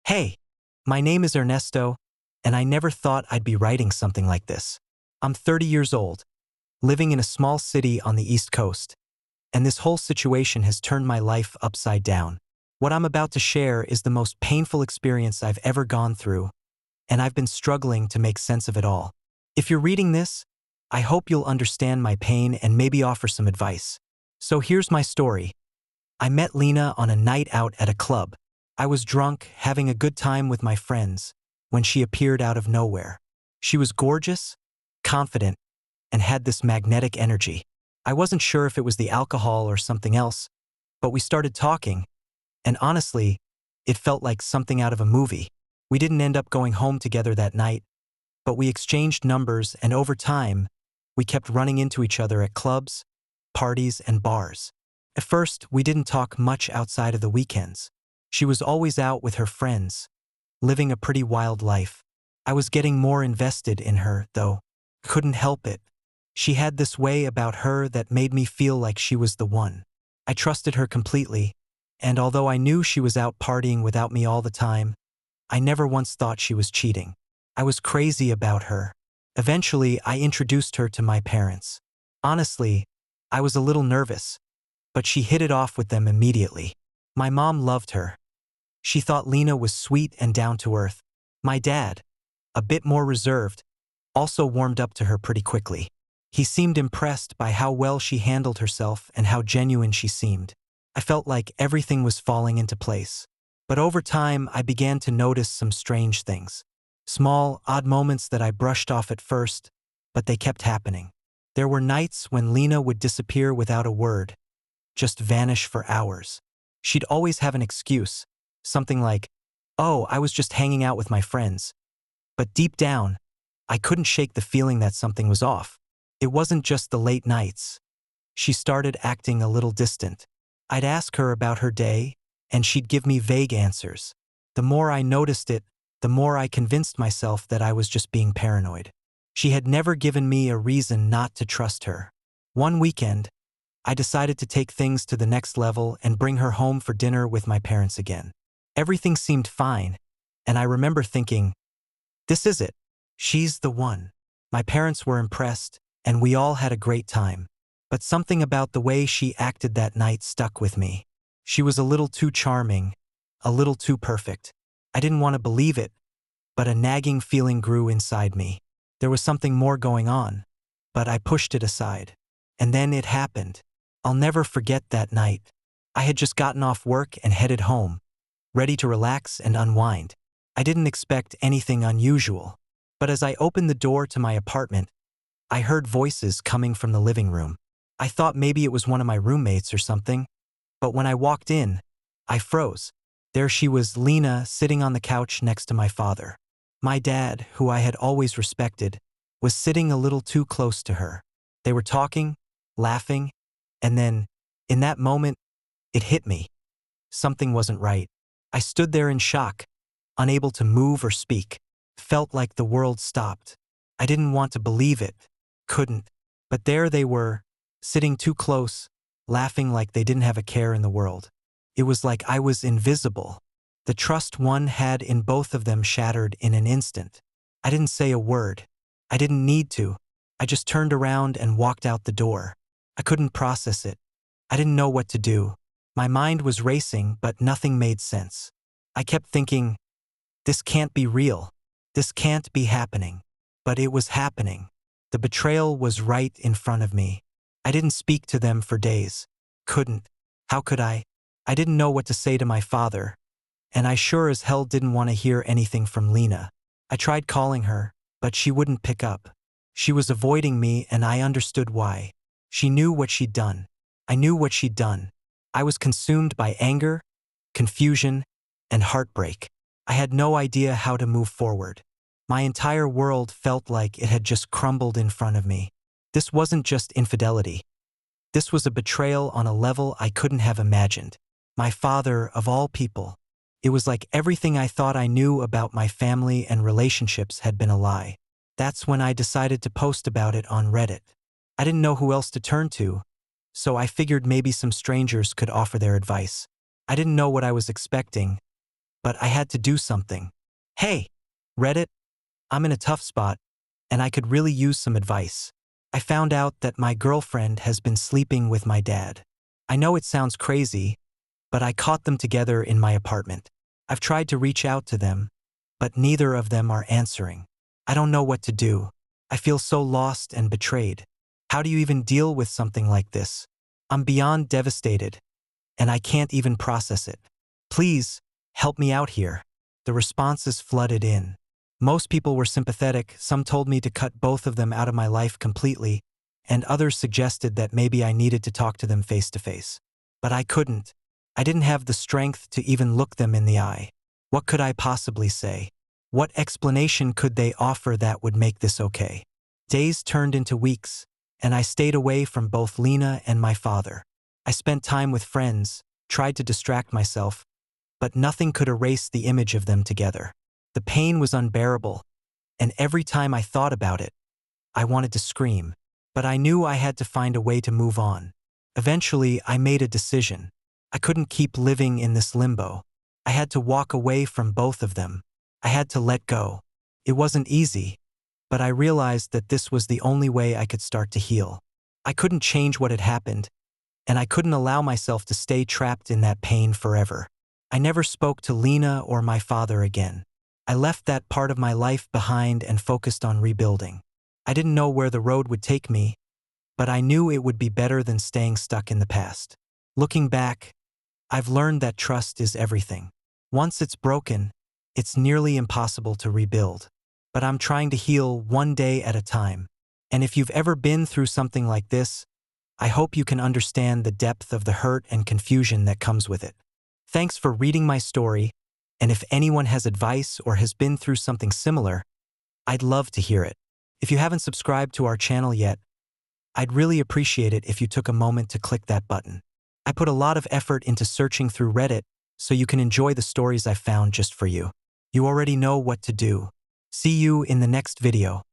Hey, my name is Ernesto, and I never thought I'd be writing something like this. I'm 30 years old, living in a small city on the East Coast, and this whole situation has turned my life upside down. What I'm about to share is the most painful experience I've ever gone through, and I've been struggling to make sense of it all. If you're reading this, I hope you'll understand my pain and maybe offer some advice. So here's my story. I met Lena on a night out at a club. I was drunk, having a good time with my friends, when she appeared out of nowhere. She was gorgeous, confident, and had this magnetic energy. I wasn't sure if it was the alcohol or something else, but we started talking, and honestly, it felt like something out of a movie. We didn't end up going home together that night, but we exchanged numbers, and over time, we kept running into each other at clubs, parties, and bars. At first, we didn't talk much outside of the weekends. She was always out with her friends, living a pretty wild life. I was getting more invested in her, though. Couldn't help it. She had this way about her that made me feel like she was the one. I trusted her completely, and although I knew she was out partying without me all the time, I never once thought she was cheating. I was crazy about her. Eventually, I introduced her to my parents. Honestly, I was a little nervous, but she hit it off with them immediately. My mom loved her. She thought Lena was sweet and down to earth. My dad, a bit more reserved, also warmed up to her pretty quickly. He seemed impressed by how well she handled herself and how genuine she seemed. I felt like everything was falling into place. But over time, I began to notice some strange things. Small, odd moments that I brushed off at first, but they kept happening. There were nights when Lena would disappear without a word, just vanish for hours. She'd always have an excuse, something like, "Oh, I was just hanging out with my friends." But deep down, I couldn't shake the feeling that something was off. It wasn't just the late nights. She started acting a little distant. I'd ask her about her day, and she'd give me vague answers. The more I noticed it, the more I convinced myself that I was just being paranoid. She had never given me a reason not to trust her. One weekend, I decided to take things to the next level and bring her home for dinner with my parents again. Everything seemed fine, and I remember thinking, this is it. She's the one. My parents were impressed, and we all had a great time. But something about the way she acted that night stuck with me. She was a little too charming, a little too perfect. I didn't want to believe it, but a nagging feeling grew inside me. There was something more going on, but I pushed it aside. And then it happened. I'll never forget that night. I had just gotten off work and headed home, ready to relax and unwind. I didn't expect anything unusual, but as I opened the door to my apartment, I heard voices coming from the living room. I thought maybe it was one of my roommates or something, but when I walked in, I froze. There she was, Lena, sitting on the couch next to my father. My dad, who I had always respected, was sitting a little too close to her. They were talking, laughing, and then, in that moment, it hit me. Something wasn't right. I stood there in shock, unable to move or speak. Felt like the world stopped. I didn't want to believe it, couldn't. But there they were, sitting too close, laughing like they didn't have a care in the world. It was like I was invisible. The trust one had in both of them shattered in an instant. I didn't say a word. I didn't need to. I just turned around and walked out the door. I couldn't process it. I didn't know what to do. My mind was racing, but nothing made sense. I kept thinking, this can't be real. This can't be happening. But it was happening. The betrayal was right in front of me. I didn't speak to them for days. Couldn't. How could I? I didn't know what to say to my father, and I sure as hell didn't want to hear anything from Lena. I tried calling her, but she wouldn't pick up. She was avoiding me, and I understood why. She knew what she'd done. I knew what she'd done. I was consumed by anger, confusion, and heartbreak. I had no idea how to move forward. My entire world felt like it had just crumbled in front of me. This wasn't just infidelity. This was a betrayal on a level I couldn't have imagined. My father, of all people. It was like everything I thought I knew about my family and relationships had been a lie. That's when I decided to post about it on Reddit. I didn't know who else to turn to, so I figured maybe some strangers could offer their advice. I didn't know what I was expecting, but I had to do something. Hey, Reddit, I'm in a tough spot, and I could really use some advice. I found out that my girlfriend has been sleeping with my dad. I know it sounds crazy, but I caught them together in my apartment. I've tried to reach out to them, but neither of them are answering. I don't know what to do. I feel so lost and betrayed. How do you even deal with something like this? I'm beyond devastated, and I can't even process it. Please, help me out here. The responses flooded in. Most people were sympathetic, some told me to cut both of them out of my life completely, and others suggested that maybe I needed to talk to them face to face. But I couldn't. I didn't have the strength to even look them in the eye. What could I possibly say? What explanation could they offer that would make this okay? Days turned into weeks, and I stayed away from both Lena and my father. I spent time with friends, tried to distract myself, but nothing could erase the image of them together. The pain was unbearable, and every time I thought about it, I wanted to scream. But I knew I had to find a way to move on. Eventually, I made a decision. I couldn't keep living in this limbo. I had to walk away from both of them. I had to let go. It wasn't easy, but I realized that this was the only way I could start to heal. I couldn't change what had happened, and I couldn't allow myself to stay trapped in that pain forever. I never spoke to Lena or my father again. I left that part of my life behind and focused on rebuilding. I didn't know where the road would take me, but I knew it would be better than staying stuck in the past. Looking back, I've learned that trust is everything. Once it's broken, it's nearly impossible to rebuild. But I'm trying to heal one day at a time. And if you've ever been through something like this, I hope you can understand the depth of the hurt and confusion that comes with it. Thanks for reading my story, and if anyone has advice or has been through something similar, I'd love to hear it. If you haven't subscribed to our channel yet, I'd really appreciate it if you took a moment to click that button. I put a lot of effort into searching through Reddit so you can enjoy the stories I found just for you. You already know what to do. See you in the next video.